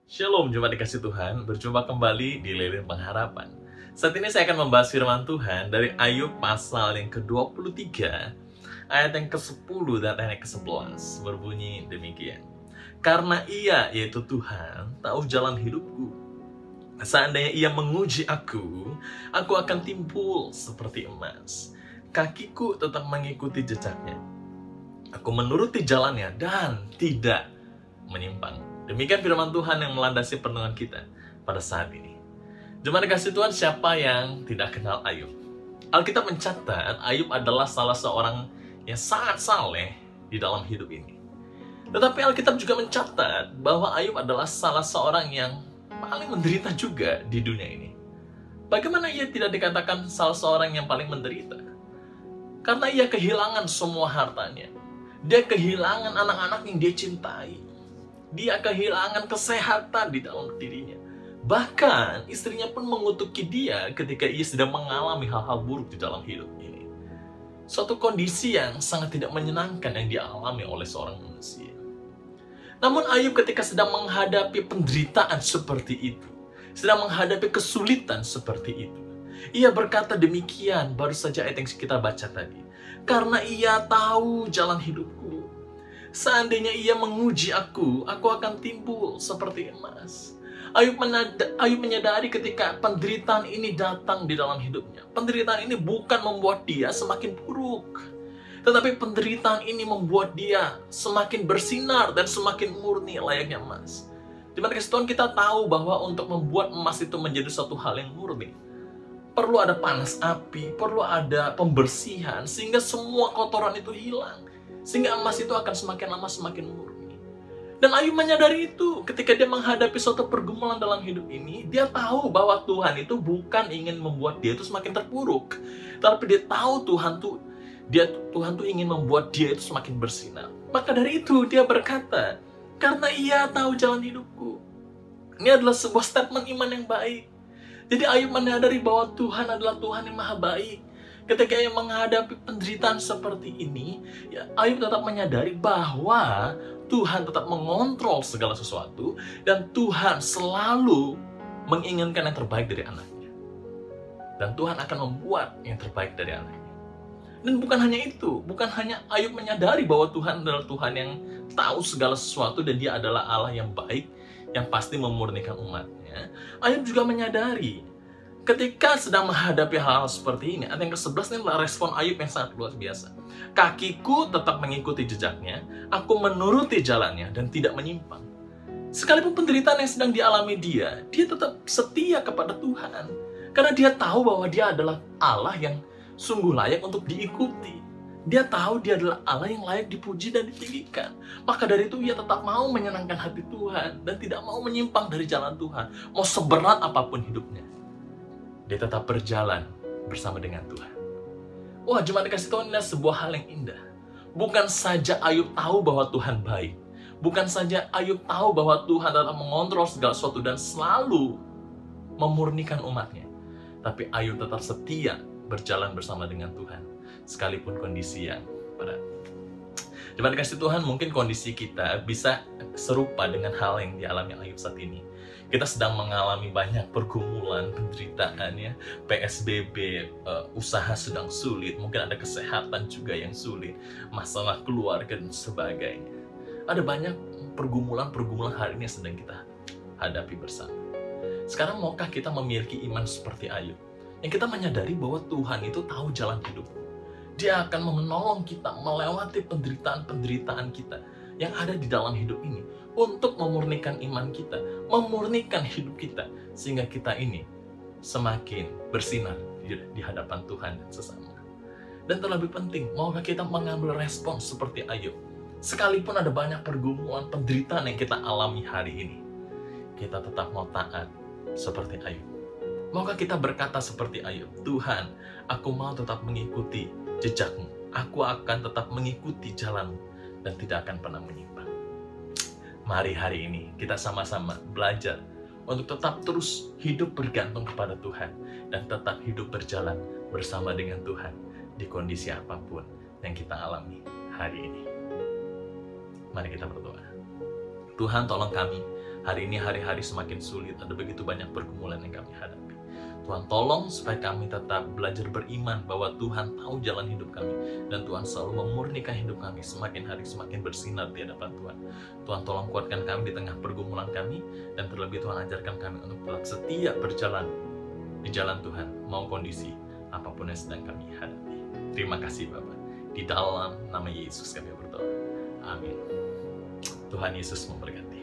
Shalom, jemaat dikasih Tuhan. Berjumpa kembali di Lilin Pengharapan. Saat ini saya akan membahas firman Tuhan dari Ayub pasal yang ke-23, ayat yang ke-10 dan ayat yang ke-11. Berbunyi demikian. Karena Ia, yaitu Tuhan, tahu jalan hidupku. Seandainya Ia menguji aku akan timbul seperti emas. Kakiku tetap mengikuti jejaknya. Aku menuruti jalannya dan tidak menyimpang. Demikian firman Tuhan yang melandasi perenungan kita pada saat ini. Jemaat dikasih Tuhan, siapa yang tidak kenal Ayub? Alkitab mencatat Ayub adalah salah seorang yang sangat saleh di dalam hidup ini. Tetapi Alkitab juga mencatat bahwa Ayub adalah salah seorang yang paling menderita juga di dunia ini. Bagaimana ia tidak dikatakan salah seorang yang paling menderita? Karena ia kehilangan semua hartanya. Dia kehilangan anak-anak yang dia cintai. Dia kehilangan kesehatan di dalam dirinya. Bahkan istrinya pun mengutuki dia ketika ia sedang mengalami hal-hal buruk di dalam hidup ini. Suatu kondisi yang sangat tidak menyenangkan yang dialami oleh seorang manusia. Namun Ayub ketika sedang menghadapi penderitaan seperti itu, sedang menghadapi kesulitan seperti itu, ia berkata demikian, baru saja ayat yang kita baca tadi. Karena Ia tahu jalan hidupku. Seandainya Ia menguji aku akan timbul seperti emas. Ayub menyadari ketika penderitaan ini datang di dalam hidupnya. Penderitaan ini bukan membuat dia semakin buruk, tetapi penderitaan ini membuat dia semakin bersinar dan semakin murni layaknya emas. Di mana Tuhan kita tahu bahwa untuk membuat emas itu menjadi suatu hal yang murni, perlu ada panas api, perlu ada pembersihan, sehingga semua kotoran itu hilang. Sehingga emas itu akan semakin lama semakin murni. Dan Ayub menyadari itu ketika dia menghadapi suatu pergumulan dalam hidup ini. Dia tahu bahwa Tuhan itu bukan ingin membuat dia itu semakin terpuruk, tapi dia tahu Tuhan tuh ingin membuat dia itu semakin bersinar. Maka dari itu dia berkata, karena Ia tahu jalan hidupku. Ini adalah sebuah statement iman yang baik. Jadi Ayub menyadari bahwa Tuhan adalah Tuhan yang maha baik. Ketika ia menghadapi penderitaan seperti ini, ya, Ayub tetap menyadari bahwa Tuhan tetap mengontrol segala sesuatu dan Tuhan selalu menginginkan yang terbaik dari anaknya. Dan Tuhan akan membuat yang terbaik dari anaknya. Dan bukan hanya itu, bukan hanya Ayub menyadari bahwa Tuhan adalah Tuhan yang tahu segala sesuatu dan Dia adalah Allah yang baik, yang pasti memurnikan umatnya. Ayub juga menyadari ketika sedang menghadapi hal-hal seperti ini. Ayat yang ke-11 ini adalah respon Ayub yang sangat luar biasa. Kakiku tetap mengikuti jejaknya, aku menuruti jalannya dan tidak menyimpang. Sekalipun penderitaan yang sedang dialami dia tetap setia kepada Tuhan. Karena dia tahu bahwa dia adalah Allah yang sungguh layak untuk diikuti. Dia tahu dia adalah Allah yang layak dipuji dan ditinggikan. Maka dari itu ia tetap mau menyenangkan hati Tuhan dan tidak mau menyimpang dari jalan Tuhan. Mau seberat apapun hidupnya, dia tetap berjalan bersama dengan Tuhan. Wah, jemaat dikasih Tuhan, ini sebuah hal yang indah. Bukan saja Ayub tahu bahwa Tuhan baik. Bukan saja Ayub tahu bahwa Tuhan tetap mengontrol segala sesuatu dan selalu memurnikan umatnya. Tapi Ayub tetap setia berjalan bersama dengan Tuhan, sekalipun kondisi yang berat. Jemaat dikasih Tuhan, mungkin kondisi kita bisa serupa dengan hal yang dialami Ayub saat ini. Kita sedang mengalami banyak pergumulan, penderitaan, ya, PSBB, usaha sedang sulit, mungkin ada kesehatan juga yang sulit, masalah keluarga dan sebagainya. Ada banyak pergumulan hari ini yang sedang kita hadapi bersama. Sekarang maukah kita memiliki iman seperti Ayub? Yang kita menyadari bahwa Tuhan itu tahu jalan hidup. Dia akan menolong kita melewati penderitaan-penderitaan kita yang ada di dalam hidup ini untuk memurnikan iman kita, memurnikan hidup kita, sehingga kita ini semakin bersinar di hadapan Tuhan dan sesama. Dan terlebih penting, maukah kita mengambil respon seperti Ayub? Sekalipun ada banyak pergumulan, penderitaan yang kita alami hari ini, kita tetap mau taat seperti Ayub. Maukah kita berkata seperti Ayub, Tuhan, aku mau tetap mengikuti jejakmu. Aku akan tetap mengikuti jalanmu dan tidak akan pernah menyimpang. Mari hari ini kita sama-sama belajar untuk tetap terus hidup bergantung kepada Tuhan dan tetap hidup berjalan bersama dengan Tuhan di kondisi apapun yang kita alami hari ini. Mari kita berdoa. Tuhan, tolong kami Hari ini hari-hari semakin sulit, ada begitu banyak pergumulan yang kami hadapi. Tuhan tolong supaya kami tetap belajar beriman bahwa Tuhan tahu jalan hidup kami, dan Tuhan selalu memurnikan hidup kami semakin hari semakin bersinar di hadapan Tuhan. Tuhan tolong kuatkan kami di tengah pergumulan kami, dan terlebih Tuhan ajarkan kami untuk tetap setia berjalan di jalan Tuhan, mau kondisi apapun yang sedang kami hadapi. Terima kasih Bapa. Di dalam nama Yesus kami berdoa. Amin. Tuhan Yesus memberkati.